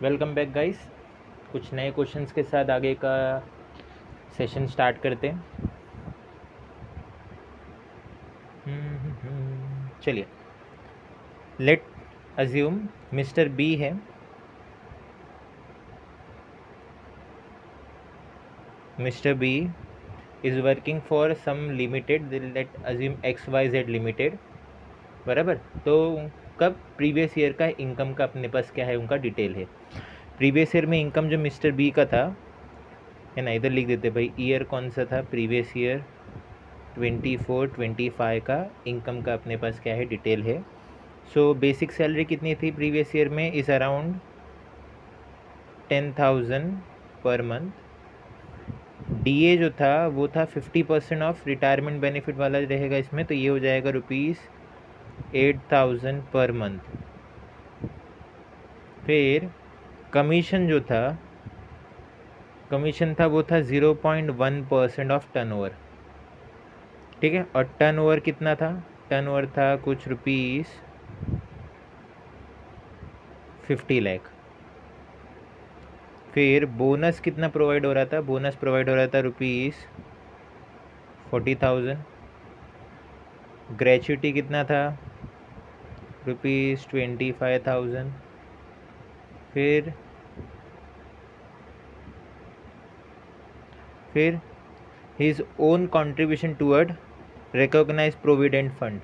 Welcome back guys. कुछ नए questions के साथ आगे का सेशन स्टार्ट करते हैं। चलिए, लेट अज्यूम मिस्टर बी है। Mister B is working for some limited, let assume X Y Z limited, बराबर। तो कब प्रीवियस ईयर का इनकम का अपने पास क्या है, उनका डिटेल है। प्रीवियस ईयर में इनकम जो मिस्टर बी का था, है ना, इधर लिख देते भाई ईयर कौन सा था, प्रीवियस ईयर 24-25 का इनकम का अपने पास क्या है, डिटेल है। सो बेसिक सैलरी कितनी थी प्रीवियस ईयर में, is around 10,000 per month. DA जो था वो था 50% ऑफ रिटायरमेंट बेनिफिट वाला रहेगा इसमें, तो ये हो जाएगा ₹8,000 पर मंथ। फिर कमीशन जो था, कमीशन था वो था 0.1% ऑफ टर्नओवर, ठीक है। और टर्नओवर कितना था, टर्नओवर था कुछ ₹50 लाख। फिर बोनस कितना प्रोवाइड हो रहा था, बोनस प्रोवाइड हो रहा था ₹40,000। ग्रेचुइटी कितना था, ₹25,000। फिर his own contribution toward recognise provident fund,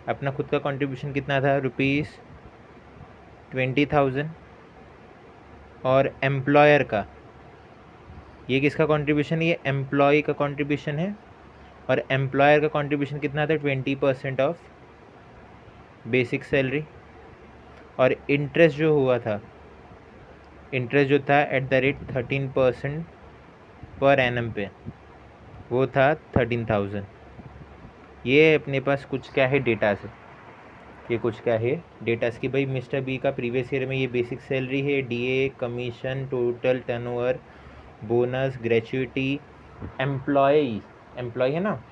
अपना खुद का कंट्रीब्यूशन कितना था, ₹20,000। और एम्प्लॉयर का, ये किसका कंट्रीब्यूशन, ये एम्प्लॉय का कंट्रीब्यूशन है। और एम्प्लॉयर का कंट्रीब्यूशन कितना था, 20% ऑफ बेसिक सैलरी। और इंटरेस्ट जो हुआ था, इंटरेस्ट जो था at the rate 13% per annum पे, वो था 13,000। ये अपने पास कुछ क्या है डेटा से, ये कुछ क्या है डेटा की भाई मिस्टर बी का प्रीवियस ईयर में ये बेसिक सैलरी है, DA, commission, total turnover, bonus, gratuity, employ है ना,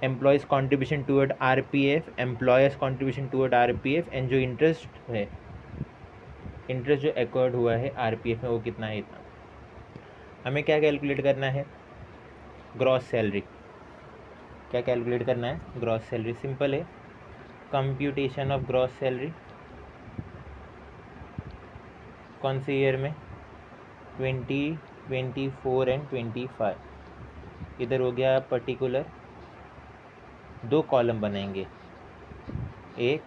employees contribution toward RPF, employers contribution toward RPF, and जो इंटरेस्ट है, इंटरेस्ट जो एक्वायर्ड हुआ है आरपीएफ में, वो कितना है, इतना। हमें क्या कैलकुलेट करना है, ग्रॉस सैलरी। क्या कैलकुलेट करना है, ग्रॉस सैलरी। सिंपल है, कंप्यूटेशन ऑफ ग्रॉस सैलरी। कौन से ईयर में, 20, 24 एंड 25। इधर हो गया पर्टिकुलर, दो कॉलम बनाएंगे, एक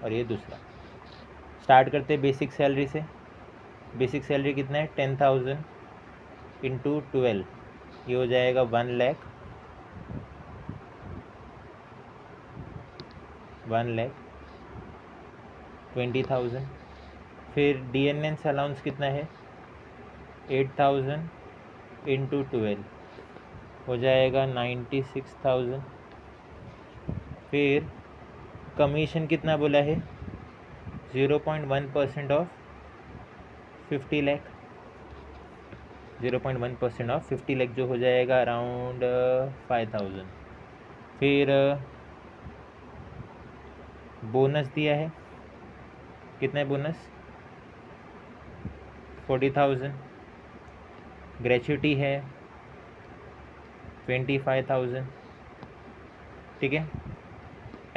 और ये दूसरा। स्टार्ट करते हैं बेसिक सैलरी से। बेसिक सैलरी कितना है, 10,000 इंटू 12, ये हो जाएगा 1 लाख। 1,20,000। फिर डीएनएस अलाउंस कितना है, 8,000 इंटू 12, हो जाएगा 96,000। फिर कमीशन कितना बोला है, 0.1% ऑफ 50 लाख, 0.1% ऑफ 50 लाख, जो हो जाएगा अराउंड 5,000। फिर बोनस दिया है, कितना है बोनस, 40,000। ग्रेचुइटी है 25,000, ठीक है।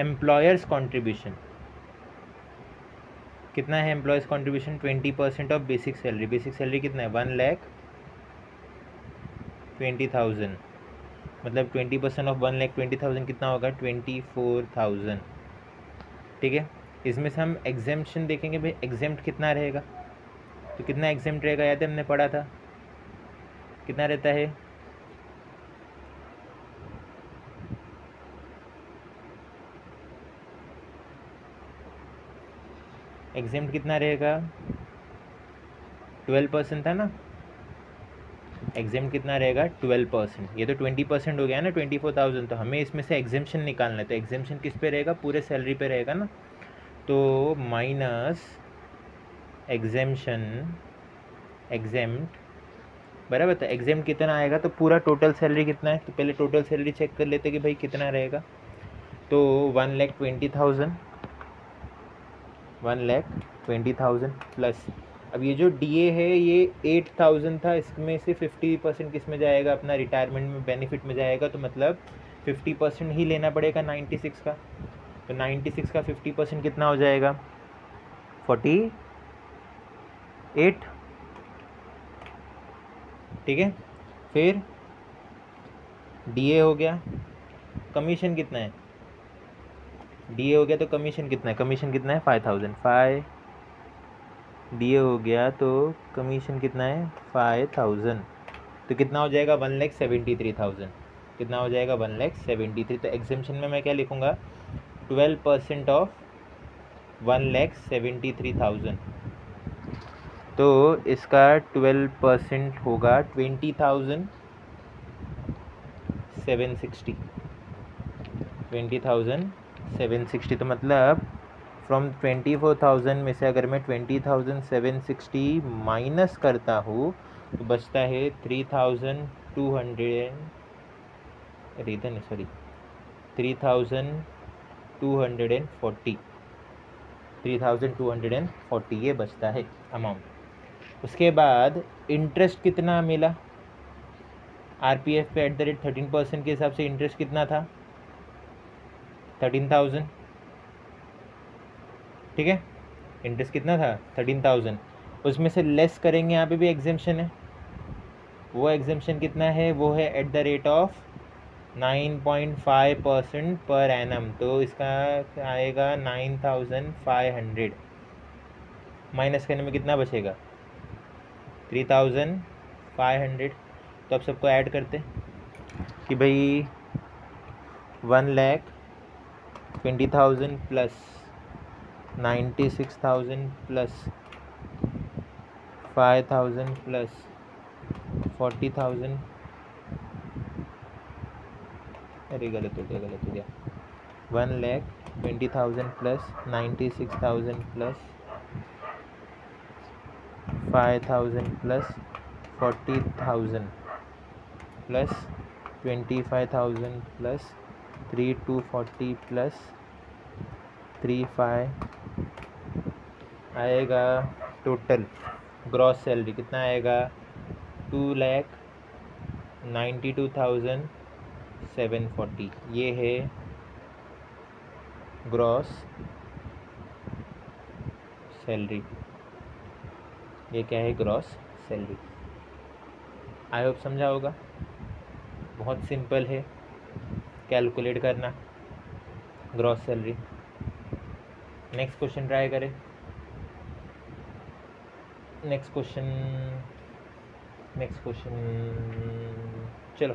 एम्प्लॉयर्स कंट्रीब्यूशन कितना है, employers contribution 20% of basic salary. Basic salary कितना है, 1,20,000, मतलब 20% ऑफ 1,20,000 कितना होगा, 24,000, ठीक है। इसमें से हम एग्जेम्पशन देखेंगे भाई, एग्जेम्प्ट कितना रहेगा, तो कितना एग्जेम्प्ट रहेगा, याद है हमने पढ़ा था, कितना रहता है, एग्जेम्प्ट कितना रहेगा, 12% था ना, एग्जेम्प्ट कितना रहेगा, 12%। ये तो 20% हो गया ना, 24,000। तो हमें इसमें से एग्जेम्पशन निकालना है, तो एग्जेम्पशन किस पे रहेगा, पूरे सैलरी पे रहेगा ना, तो माइनस एग्जेम्पशन, एग्जेम्प्ट, बराबर। तो एग्जेम्प्ट कितना आएगा, तो पूरा टोटल सैलरी कितना है, तो पहले टोटल सैलरी चेक कर लेते कि भाई कितना रहेगा। तो 1,20,000 प्लस अब ये जो DA है ये 8000 था, इसमें से 50% किस में जाएगा, अपना रिटायरमेंट में बेनिफिट में जाएगा, तो मतलब 50% ही लेना पड़ेगा 96 का। तो 96 का 50% कितना हो जाएगा, 48। ठीक है, फिर DA हो गया, कमीशन कितना है, DA हो गया तो कमीशन कितना है, कमीशन कितना है 5000, 5 DA हो गया तो कमीशन कितना है 5000, तो कितना हो जाएगा 1,73,000, कितना हो जाएगा 1,73,000। तो एग्जेम्पशन में मैं क्या लिखूँगा, 12% ऑफ 1,73,000, तो इसका 12% होगा 20,760, 20,760। तो मतलब फ्रॉम 24,000 में से अगर मैं 20,760 माइनस करता हूँ तो बचता है 3,200, इधर नहीं सॉरी 3,240, 3,240 ये बचता है अमाउंट। उसके बाद इंटरेस्ट कितना मिला, RPF पे @13% के हिसाब से इंटरेस्ट कितना था 13,000। ठीक है, इंटरेस्ट कितना था 13,000, उसमें से लेस करेंगे, यहाँ पे भी एग्जेम्पशन है, वो एग्जेम्पशन कितना है, वो है @9.5% पर एनम, तो इसका आएगा 9,500, माइनस करने में कितना बचेगा 3,500। तो अब सबको ऐड करते कि भाई 1,20,000 प्लस 96,000 प्लस 5,000 प्लस 40,000, अरे गलत हो गया 1,20,000 plus 96,000 plus 5,000 plus 40,000 plus 25,000 plus 3,240 plus 3,500 आएगा। टोटल ग्रॉस सैलरी कितना आएगा 2,92,740, ये है ग्रॉस सैलरी, ये क्या है ग्रॉस सैलरी। आई होप समझा होगा, बहुत सिंपल है कैलकुलेट करना gross salary. Next question try करें, नेक्स्ट क्वेश्चन चलो।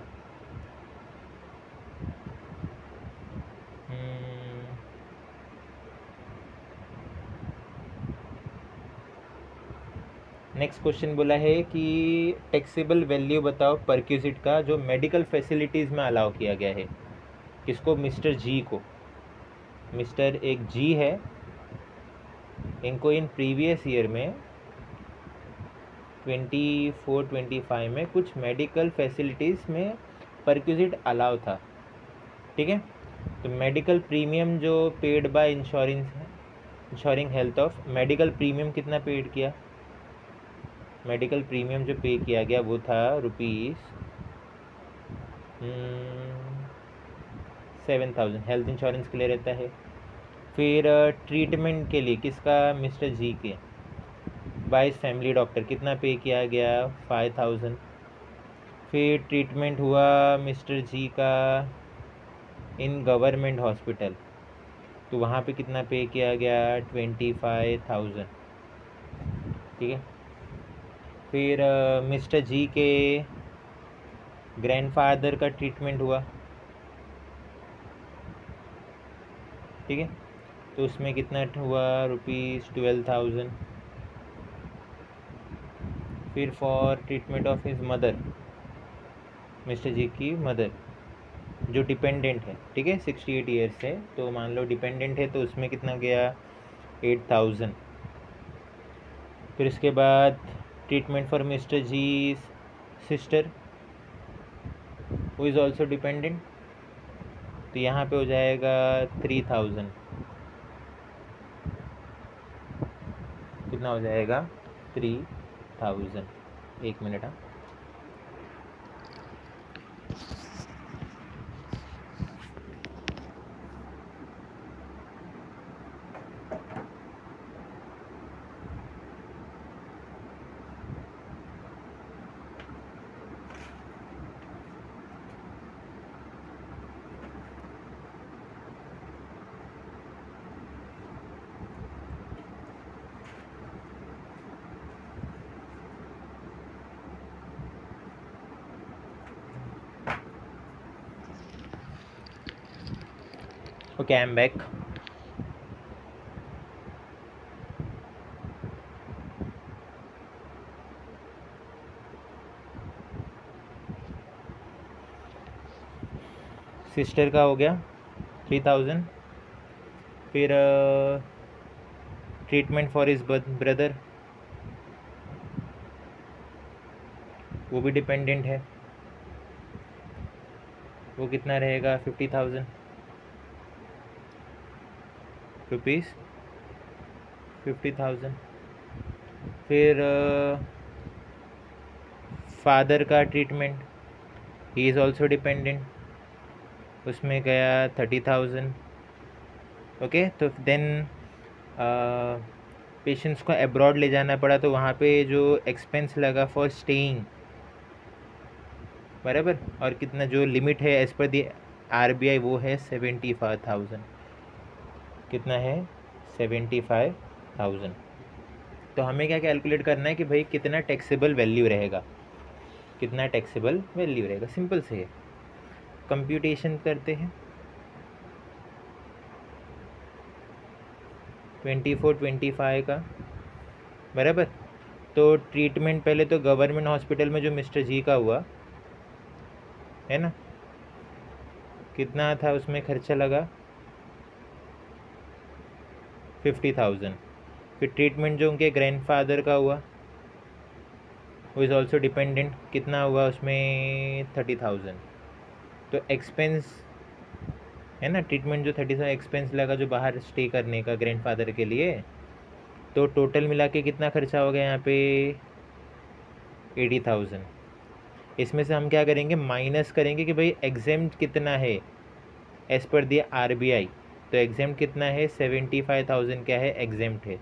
नेक्स्ट क्वेश्चन बोला है कि टैक्सेबल वैल्यू बताओ परक्यूजिट का जो मेडिकल फैसिलिटीज़ में अलाउ किया गया है, किसको, मिस्टर जी को। मिस्टर एक जी है, इनको इन प्रीवियस ईयर में 24-25 में कुछ मेडिकल फैसिलिटीज़ में परक्यूजिट अलाउ था। ठीक है, तो मेडिकल प्रीमियम जो paid by ensuring health of, medical premium कितना पेड किया, मेडिकल प्रीमियम जो पे किया गया वो था ₹7,000, हेल्थ इंश्योरेंस के लिए रहता है। फिर ट्रीटमेंट के लिए किसका, मिस्टर जी के, बाइस फैमिली डॉक्टर, कितना पे किया गया 5,000। फिर ट्रीटमेंट हुआ मिस्टर जी का इन गवर्नमेंट हॉस्पिटल, तो वहाँ पे कितना पे किया गया 25,000। ठीक है, फिर मिस्टर जी के ग्रैंडफादर का ट्रीटमेंट हुआ, ठीक है, तो उसमें कितना हुआ ₹12,000। फिर for treatment of his mother, mister ji की मदर जो डिपेंडेंट है, ठीक है, 68 ईयर्स है, तो मान लो डिपेंडेंट है, तो उसमें कितना गया 8,000। फिर इसके बाद treatment for mister G sister who is also dependent, तो यहाँ पे हो जाएगा 3,000, कितना हो जाएगा 3000। एक मिनट। हाँ, okay, I am back. Sister का हो गया 3000। फिर ट्रीटमेंट फॉर हिज ब्रदर, वो भी डिपेंडेंट है, वो कितना रहेगा 50,000 रुपीज़, 50,000। फिर फादर का treatment, he is also dependent, उसमें गया 30,000। ओके, तो देन पेशेंट्स को अब्रॉड ले जाना पड़ा, तो वहाँ पे जो एक्सपेंस लगा फॉर स्टेइंग, बराबर, और कितना जो लिमिट है एज पर दी RBI वो है 75,000। कितना है 75,000। तो हमें क्या कैलकुलेट करना है कि भाई कितना टैक्सेबल वैल्यू रहेगा, कितना टैक्सेबल वैल्यू रहेगा। सिंपल से है, कंप्यूटेशन करते हैं। 24-25 का, बराबर। तो ट्रीटमेंट पहले तो गवर्नमेंट हॉस्पिटल में जो मिस्टर जी का हुआ है ना, कितना था उसमें खर्चा लगा 50,000। फिर ट्रीटमेंट जो उनके ग्रैंडफादर का हुआ, वो इज़ ऑल्सो डिपेंडेंट, कितना हुआ उसमें 30,000। तो एक्सपेंस है ना, ट्रीटमेंट जो 30,000 एक्सपेंस लगा जो बाहर स्टे करने का ग्रैंडफादर के लिए, तो टोटल मिला के कितना खर्चा हो गया यहाँ पे 80,000। इसमें से हम क्या करेंगे, माइनस करेंगे कि भाई एग्जेम्प्ट कितना है एज पर दी RBI। तो एग्जेम्प्ट कितना है 75,000 क्या है एग्जेम्प्ट है,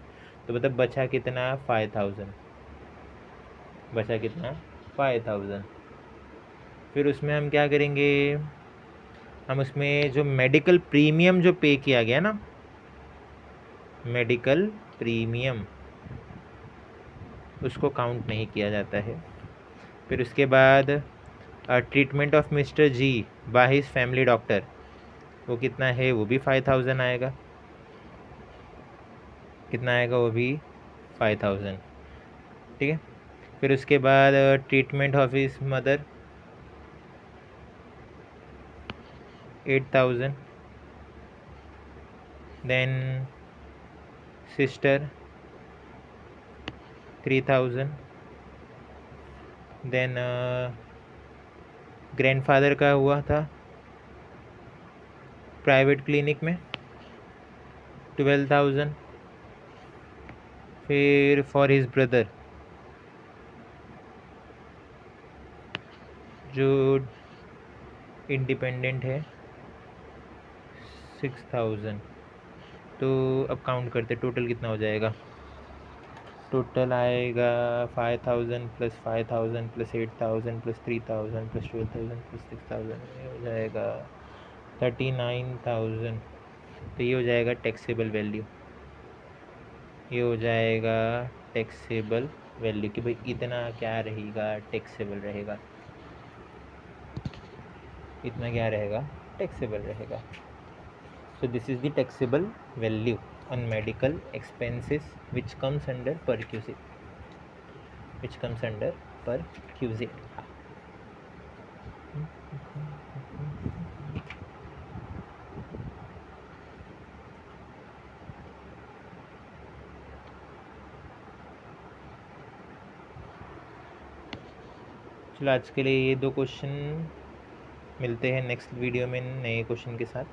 तो मतलब बचा कितना 5,000, बचा कितना 5,000। फिर उसमें हम क्या करेंगे, हम उसमें जो मेडिकल प्रीमियम जो पे किया गया ना, मेडिकल प्रीमियम, उसको काउंट नहीं किया जाता है। फिर उसके बाद treatment of mister G by his family doctor, वो कितना है, वो भी 5,000 आएगा। कितना आएगा, वो भी 5,000। ठीक है। फिर उसके बाद treatment of his mother 8,000। Then sister 3,000। Then grandfather का हुआ था प्राइवेट क्लिनिक में 12,000। फिर फॉर हिज ब्रदर जो इंडिपेंडेंट है 6,000। तो अब काउंट करते टोटल कितना हो जाएगा, टोटल आएगा 5,000 plus 5,000 plus 8,000 plus 3,000 plus 12,000 plus 6,000, ये हो जाएगा 39,000। तो ये हो जाएगा टैक्सेबल वैल्यू, ये हो जाएगा टैक्सेबल वैल्यू कि भाई इतना क्या रहेगा, टैक्सेबल रहेगा, इतना क्या रहेगा, टैक्सेबल रहेगा। So this is the taxable value on medical expenses which comes under perquisite, which comes under perquisite। चलो आज के लिए ये 2 क्वेश्चन, मिलते हैं नेक्स्ट वीडियो में नए क्वेश्चन के साथ।